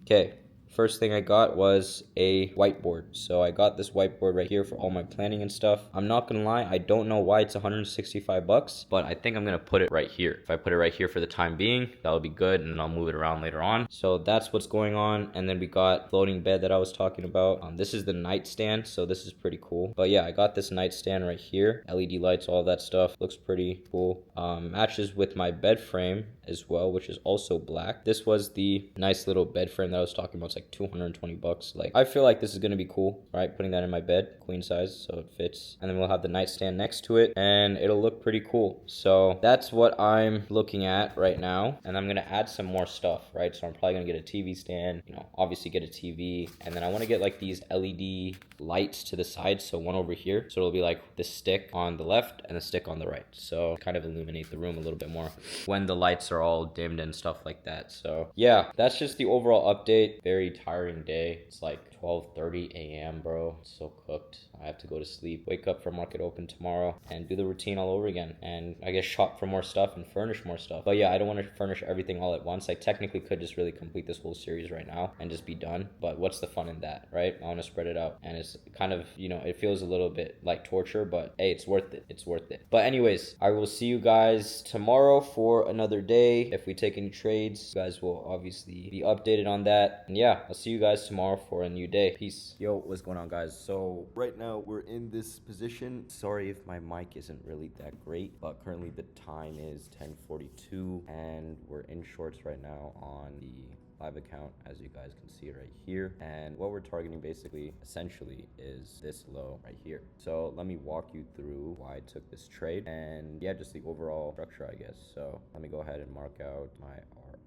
Okay, first thing I got was a whiteboard. So I got this whiteboard right here for all my planning and stuff. I'm not gonna lie, I don't know why it's 165 bucks, but I think I'm gonna put it right here. If I put it right here for the time being, that'll be good, and then I'll move it around later on. So that's what's going on. And then we got floating bed that I was talking about. This is the nightstand, so this is pretty cool. But yeah, I got this nightstand right here. LED lights, all that stuff. Looks pretty cool. Matches with my bed frame as well, which is also black. This was the nice little bed frame that I was talking about. It's like 220 bucks. Like, I feel like this is gonna be cool, right? Putting that in my bed, queen size, so it fits. And then we'll have the nightstand next to it, and it'll look pretty cool. So that's what I'm looking at right now. And I'm gonna add some more stuff, right? So I'm probably gonna get a TV stand, you know, obviously get a TV. And then I wanna get like these LED lights to the side. So one over here. So it'll be like the stick on the left and the stick on the right. So kind of illuminate the room a little bit more when the lights are all dimmed and stuff like that. So yeah, that's just the overall update. Very tiring day. It's like 12:30 a.m. bro. It's so cooked. I have to go to sleep, wake up for market open tomorrow, and do the routine all over again, and I guess shop for more stuff and furnish more stuff. But yeah, I don't want to furnish everything all at once. I technically could just really complete this whole series right now and just be done, but what's the fun in that, right? I want to spread it out, and it's kind of, you know, it feels a little bit like torture, but hey, it's worth it. It's worth it. But anyways, I will see you guys tomorrow for another day. If we take any trades, you guys will obviously be updated on that. And yeah, I'll see you guys tomorrow for a new day. Peace. Yo, what's going on, guys? So right now we're in this position. Sorry if my mic isn't really that great, but currently the time is 10:42 and we're in shorts right now on the live account, as you guys can see right here. And what we're targeting basically essentially is this low right here. So let me walk you through why I took this trade, and yeah, just the overall structure, I guess. So let me go ahead and mark out my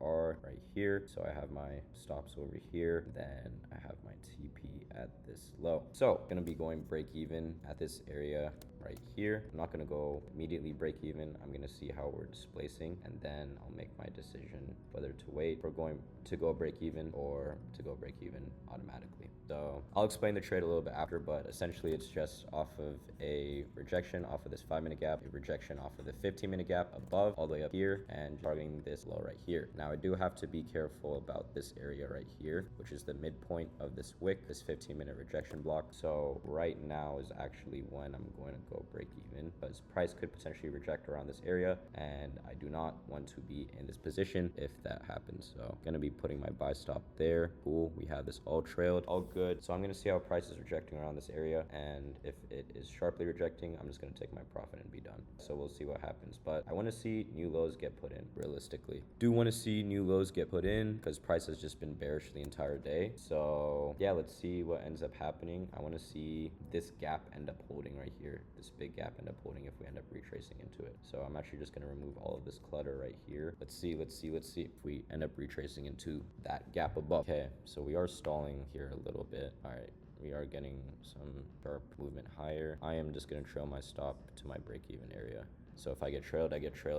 RR right here. So I have my stops over here, then I have my TP at this low. So I'm gonna be going break even at this area right here. I'm not gonna go immediately break even. I'm gonna see how we're displacing, and then I'll make my decision whether to wait for going to go break even or to go break even automatically. So I'll explain the trade a little bit after, but essentially it's just off of a rejection off of this 5-minute gap, a rejection off of the 15-minute gap above, all the way up here, and targeting this low right here. Now I do have to be careful about this area right here, which is the midpoint of this wick, this 15-minute rejection block. So right now is actually when I'm going to go break even, because price could potentially reject around this area, and I do not want to be in this position if that happens. So I'm going to be putting my buy stop there. Cool, we have this all trailed, all good. So I'm going to see how price is rejecting around this area, and if it is sharply rejecting, I'm just going to take my profit and be done. So we'll see what happens, but I want to see new lows get put in. Realistically, do want to see new lows get put in because price has just been bearish the entire day. So yeah, let's see what ends up happening. I want to see this gap end up holding right here, this big gap end up holding if we end up retracing into it. So I'm actually just going to remove all of this clutter right here. Let's see if we end up retracing into that gap above. Okay, so we are stalling here a little bit. All right, we are getting some sharp movement higher. I am just going to trail my stop to my break even area. So if I get trailed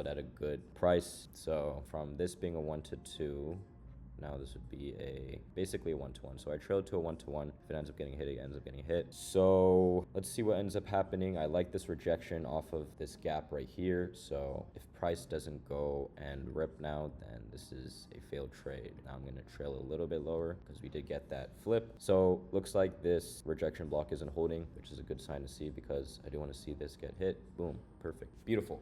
at a good price. So from this being a 1 to 2, now this would be basically a 1-to-1. So I trailed to a 1-to-1. If it ends up getting hit, it ends up getting hit. So let's see what ends up happening. I like this rejection off of this gap right here. So if price doesn't go and rip now, then this is a failed trade. Now I'm going to trail a little bit lower because we did get that flip. So looks like this rejection block isn't holding, which is a good sign to see because I do want to see this get hit. Boom, perfect, beautiful.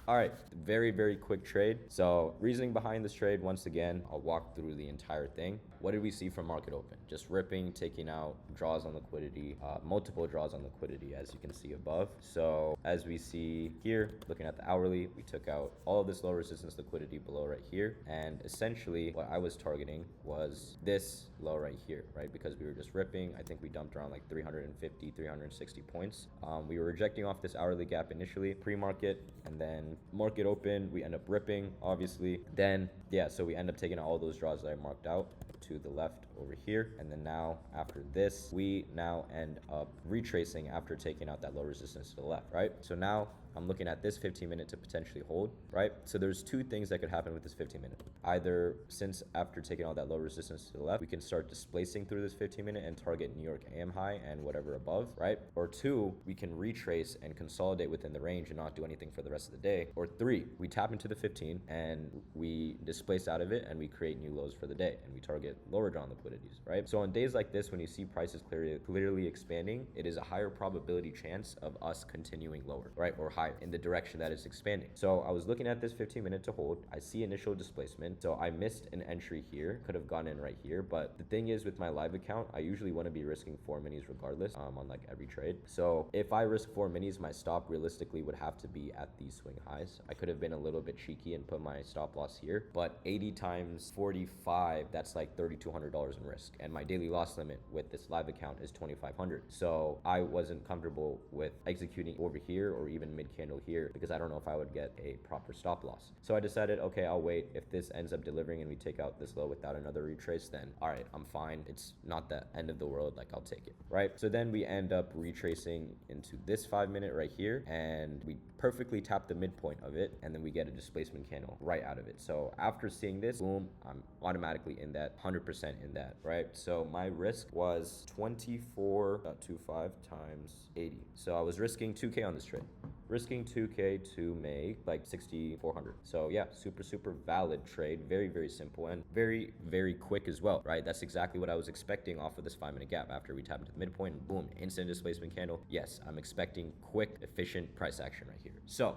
All right, very, very quick trade. So reasoning behind this trade, once again, I'll walk through the entire thing. What did we see from market open? Just ripping, taking out draws on liquidity, multiple draws on liquidity, as you can see above. So as we see here, looking at the hourly, we took out all of this low resistance liquidity below right here. And essentially what I was targeting was this low right here, right? Because we were just ripping. I think we dumped around like 350, 360 points. We were rejecting off this hourly gap initially, pre-market, and then market open, we end up ripping, obviously. Then, yeah, so we end up taking all those draws that I marked out. to the left over here. And then now after this, we now end up retracing after taking out that low resistance to the left, right? So now I'm looking at this 15-minute to potentially hold, right? So there's two things that could happen with this 15-minute. Either since after taking all that low resistance to the left, we can start displacing through this 15-minute and target New York AM high and whatever above, right? Or two, we can retrace and consolidate within the range and not do anything for the rest of the day. Or three, we tap into the 15 and we displace out of it and we create new lows for the day and we target lower drawn liquidities, right? So on days like this, when you see prices clearly expanding, it is a higher probability chance of us continuing lower, right? Or higher in the direction that it's expanding. So I was looking at this 15-minute to hold. I see initial displacement. So I missed an entry here, could have gone in right here. But the thing is with my live account, I usually want to be risking 4 minis regardless on like every trade. So if I risk 4 minis, my stop realistically would have to be at these swing highs. I could have been a little bit cheeky and put my stop loss here, but 80 times 45, that's like $3,200 in risk. And my daily loss limit with this live account is 2,500. So I wasn't comfortable with executing over here or even mid candle here because I don't know if I would get a proper stop loss. So I decided, okay, I'll wait. If this ends up delivering and we take out this low without another retrace, then all right, I'm fine. It's not the end of the world. Like I'll take it, right? So then we end up retracing into this 5-minute right here and we perfectly tap the midpoint of it and then we get a displacement candle right out of it. So after seeing this, boom, I'm automatically in that 100% in that, right? So my risk was 24.25 times 80. So I was risking 2K on this trade, risking 2K to make like 6,400. So yeah, super valid trade. Very simple and very quick as well, right? That's exactly what I was expecting off of this 5-minute gap. After we tap into the midpoint and boom, instant displacement candle. Yes, I'm expecting quick, efficient price action right here. So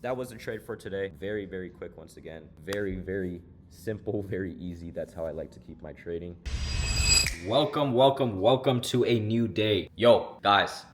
that was the trade for today. Very quick once again. Very simple, very easy. That's how I like to keep my trading. Welcome to a new day. Yo, guys,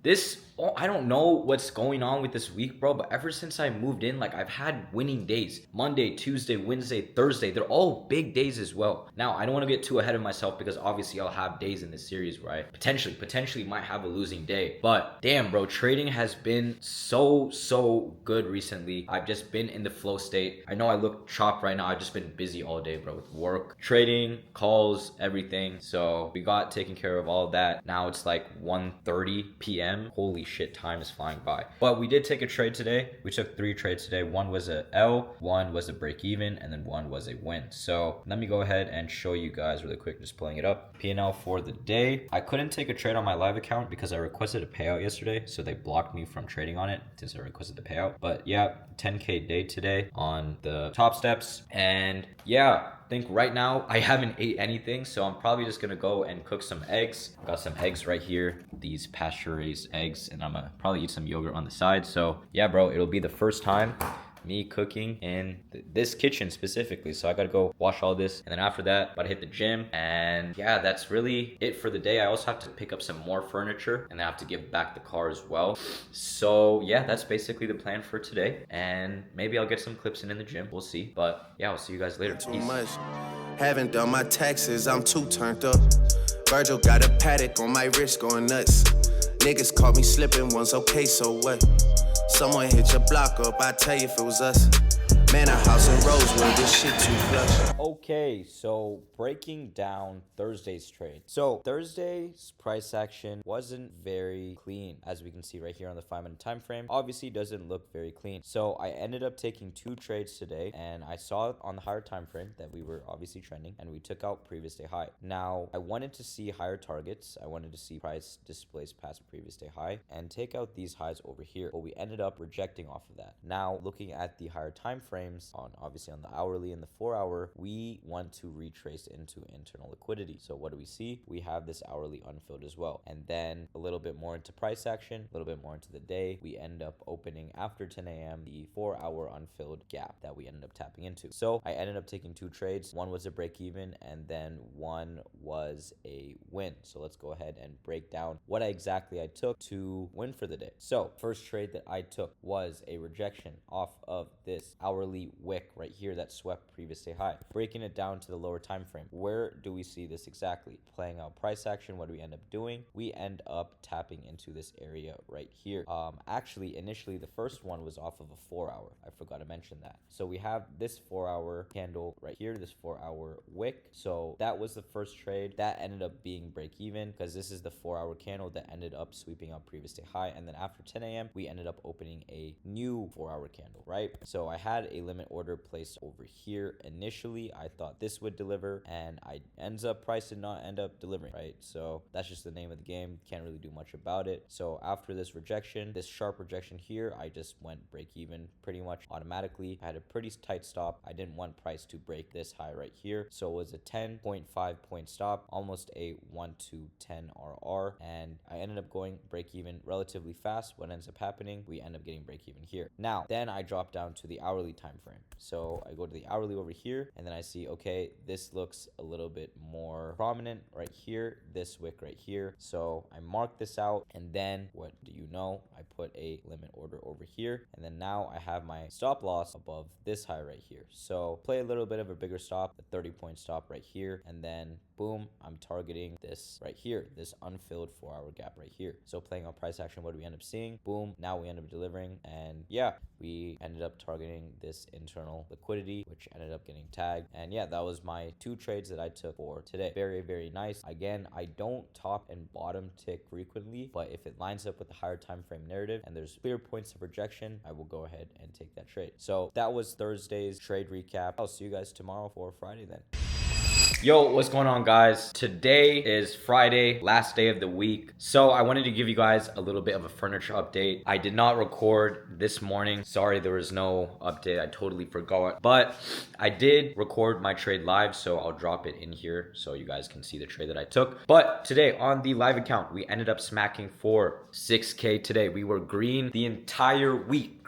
I don't know what's going on with this week, bro, but ever since I moved in, like I've had winning days. Monday, Tuesday, Wednesday, Thursday, they're all big days as well. Now, I don't want to get too ahead of myself because obviously I'll have days in this series where I potentially might have a losing day. But damn, bro, trading has been so good recently. I've just been in the flow state. I know I look chopped right now. I've just been busy all day, bro, with work, trading, calls, everything. So we got taken care of all of that. Now it's like 1:30 p.m. Holy shit, time is flying by. But we did take a trade today. We took 3 trades today. One was a L, one was a break even, and then one was a win. So let me go ahead and show you guys really quick, just pulling it up. P&L for the day. I couldn't take a trade on my live account because I requested a payout yesterday, so they blocked me from trading on it since I requested the payout. But yeah, 10K day today on the top steps. And yeah, I think right now I haven't ate anything, so I'm probably just gonna go and cook some eggs. Got some eggs right here, these pasture raised eggs, and I'm gonna probably eat some yogurt on the side. So yeah, bro, it'll be the first time me cooking in this kitchen specifically. So I gotta go wash all this, and then after that, about to hit the gym. And yeah, that's really it for the day. I also have to pick up some more furniture, and I have to give back the car as well. So yeah, that's basically the plan for today. And maybe I'll get some clips in the gym. We'll see. But yeah, I'll see you guys later. Too Peace. much. Haven't done my taxes, I'm too turned up. Virgil got a paddock on my wrist going nuts. Niggas caught me slipping once, okay, so what? Someone hit your block up, I tell you if it was us. Man, a house in Rosewood, this shit too flush. Okay, so breaking down Thursday's trade. So Thursday's price action wasn't very clean, as we can see right here on the 5-minute time frame. Obviously doesn't look very clean. So I ended up taking 2 trades today, and I saw on the higher time frame that we were obviously trending, and we took out previous day high. Now I wanted to see higher targets. I wanted to see price displace past previous day high and take out these highs over here, but we ended up rejecting off of that. Now looking at the higher time frame, on obviously on the hourly and the 4-hour, we want to retrace into internal liquidity. So what do we see? We have this hourly unfilled as well. And then a little bit more into price action, a little bit more into the day, we end up opening after 10 a.m. the 4-hour unfilled gap that we ended up tapping into. So I ended up taking 2 trades. One was a break even and then one was a win. So let's go ahead and break down what exactly I took to win for the day. So first trade that I took was a rejection off of this hourly hourly wick right here that swept previous day high. Breaking it down to the lower time frame, where do we see this exactly? Playing out price action, what do we end up doing? We end up tapping into this area right here. Actually, initially the first one was off of a 4-hour. I forgot to mention that. So we have this 4-hour candle right here, this 4-hour wick. So that was the first trade. That ended up being break even because this is the 4-hour candle that ended up sweeping up previous day high. And then after 10 a.m., we ended up opening a new 4-hour candle, right? So I had a limit order placed over here. Initially, I thought this would deliver, and I ends up price did not end up delivering, right? So that's just the name of the game. Can't really do much about it. So after this rejection, this sharp rejection here, I just went break even pretty much automatically. I had a pretty tight stop. I didn't want price to break this high right here. So it was a 10.5 point stop, almost a 1 to 10 RR. And I ended up going break even relatively fast. What ends up happening, we end up getting break even here. Now, then I drop down to the hourly time frame. So I go to the hourly over here, and then I see, okay, this looks a little bit more prominent right here, this wick right here. So I mark this out, and then what do you know? I put a limit order over here, and then now I have my stop loss above this high right here. So play a little bit of a bigger stop, a 30-point stop right here, and then boom, I'm targeting this right here, this unfilled 4-hour gap right here. So playing on price action, what do we end up seeing? Boom, now we end up delivering, and yeah, we ended up targeting this internal liquidity, which ended up getting tagged. And yeah, that was my 2 trades that I took for today. Very, very nice. Again, I don't top and bottom tick frequently, but if it lines up with the higher time frame narrative and there's clear points of rejection, I will go ahead and take that trade. So that was Thursday's trade recap. I'll see you guys tomorrow for Friday then. Yo, what's going on, guys? Today is Friday, last day of the week. So I wanted to give you guys a little bit of a furniture update. I did not record this morning. Sorry, there was no update. I totally forgot. But I did record my trade live, so I'll drop it in here so you guys can see the trade that I took. But today on the live account, we ended up smacking for 6K today. We were green the entire week.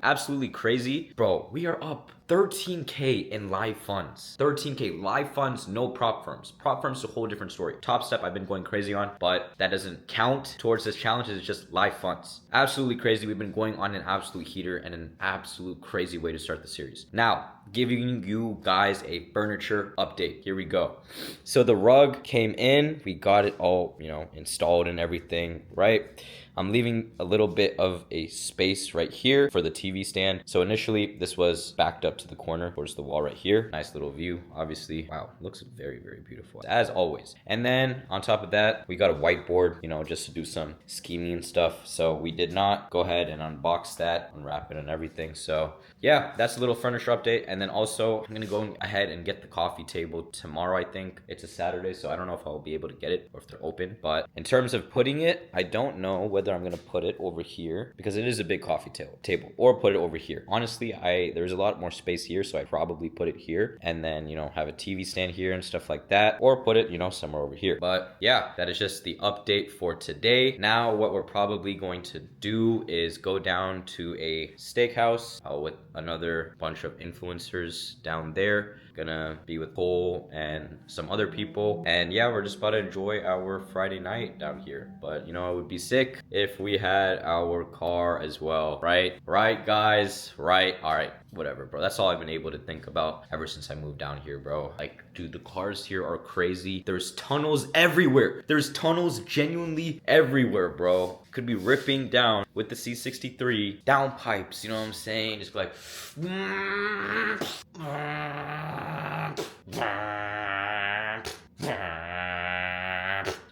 Absolutely crazy. Bro, we are up 13K in live funds. 13K live funds, no prop firms. Prop firms is a whole different story. Top Step I've been going crazy on, but that doesn't count towards this challenge. It's just live funds. Absolutely crazy. We've been going on an absolute heater and an absolute crazy way to start the series. Now, giving you guys a furniture update. Here we go. So the rug came in. We got it all, installed and everything, right? I'm leaving a little bit of a space right here for the TV stand. So initially this was backed up to the corner towards the wall right here. Nice little view, obviously. Wow, looks very, very beautiful as always. And then on top of that, we got a whiteboard, just to do some scheming and stuff. So we did not go ahead and unbox that, unwrap it and everything. So yeah, that's a little furniture update. And then also I'm gonna go ahead and get the coffee table tomorrow. I think it's a Saturday, so I don't know if I'll be able to get it or if they're open. But in terms of putting it, I don't know whether I'm gonna put it over here because it is a big coffee table, or put it over here. Honestly, there's a lot more space here, so I probably put it here and then have a TV stand here and stuff like that, or put it somewhere over here. But yeah, that is just the update for today. Now what we're probably going to do is go down to a steakhouse with another bunch of influencers down there. Gonna be with Cole and some other people, and yeah, we're just about to enjoy our Friday night down here. But it would be sick if we had our car as well, right guys, right? All right, whatever, bro. That's all I've been able to think about ever since I moved down here, bro. Like, dude, the cars here are crazy. There's tunnels everywhere. There's tunnels genuinely everywhere, bro. Could be ripping down with the C63 down pipes, you know what I'm saying? Just like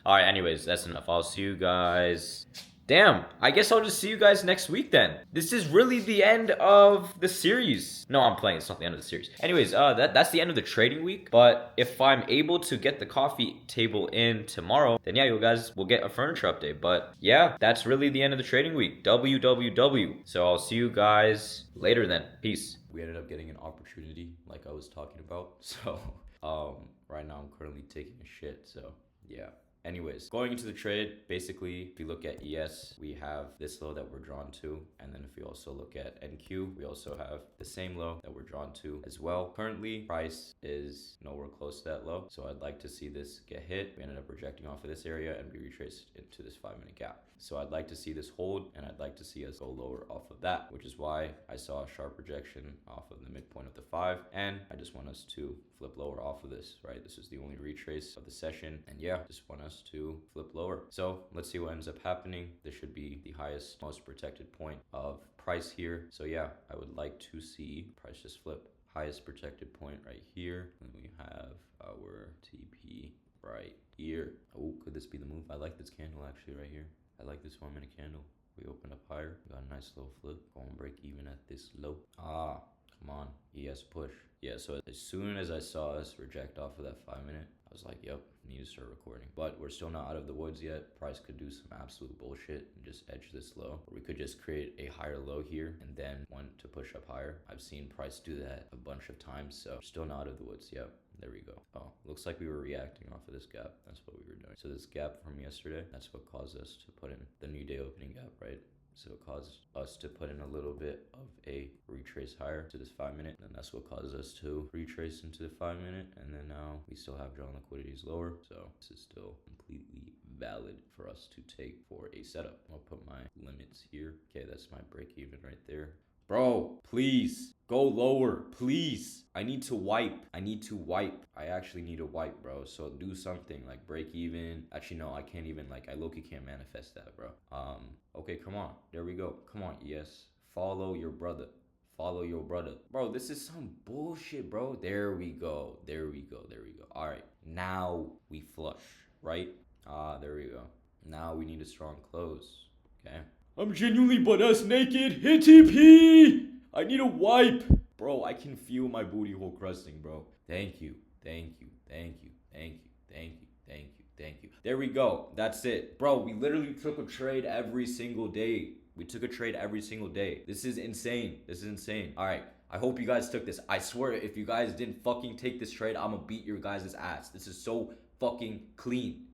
all right, anyways, that's enough. I'll see you guys. Damn, I guess I'll just see you guys next week then. This is really the end of the series. No, I'm playing. It's not the end of the series. Anyways, that's the end of the trading week. But if I'm able to get the coffee table in tomorrow, then yeah, you guys will get a furniture update. But yeah, that's really the end of the trading week. WWW. So I'll see you guys later then. Peace. We ended up getting an opportunity like I was talking about. So right now I'm currently taking a shit. So yeah. Anyways, going into the trade, basically, if you look at ES, we have this low that we're drawn to. And then if we also look at NQ, we also have the same low that we're drawn to as well. Currently, price is nowhere close to that low. So I'd like to see this get hit. We ended up rejecting off of this area and we retraced into this 5-minute gap. So I'd like to see this hold and I'd like to see us go lower off of that, which is why I saw a sharp rejection off of the midpoint of the 5. And I just want us to flip lower off of this, right? This is the only retrace of the session. And yeah, just want us to flip lower. So let's see what ends up happening. This should be the highest, most protected point of price here. So yeah, I would like to see price just flip. Highest protected point right here. And we have our TP right here. Oh, could this be the move? I like this candle actually right here. I like this 1-minute candle. We opened up higher. Got a nice little flip. Go and break even at this low. Ah, come on. ES push. Yeah, so as soon as I saw us reject off of that 5-minute, I was like, yep, need to start recording. But we're still not out of the woods yet. Price could do some absolute bullshit and just edge this low. Or we could just create a higher low here and then want to push up higher. I've seen price do that a bunch of times, so still not out of the woods. Yep, there we go. Oh, looks like we were reacting off of this gap. That's what we were doing. So this gap from yesterday, that's what caused us to put in the new day opening gap, right? So it caused us to put in a little bit of a retrace higher to this 5-minute. And that's what caused us to retrace into the 5-minute. And then now we still have drawn liquidities lower. So this is still completely valid for us to take for a setup. I'll put my limits here. Okay, that's my break even right there. Bro, please go lower, please. I need to wipe. I actually need to wipe, bro. So do something like break even. Actually, no, I can't even I low-key can't manifest that, bro. Okay, come on. There we go. Come on, yes. Follow your brother. Follow your brother. Bro, this is some bullshit, bro. There we go. All right, now we flush, right? There we go. Now we need a strong close, okay? I'm genuinely butt-ass naked. Hit TP! I need a wipe. Bro, I can feel my booty hole crusting, bro. Thank you. There we go. That's it. Bro, we literally took a trade every single day. This is insane. All right. I hope you guys took this. I swear, if you guys didn't fucking take this trade, I'm gonna beat your guys' ass. This is so fucking clean.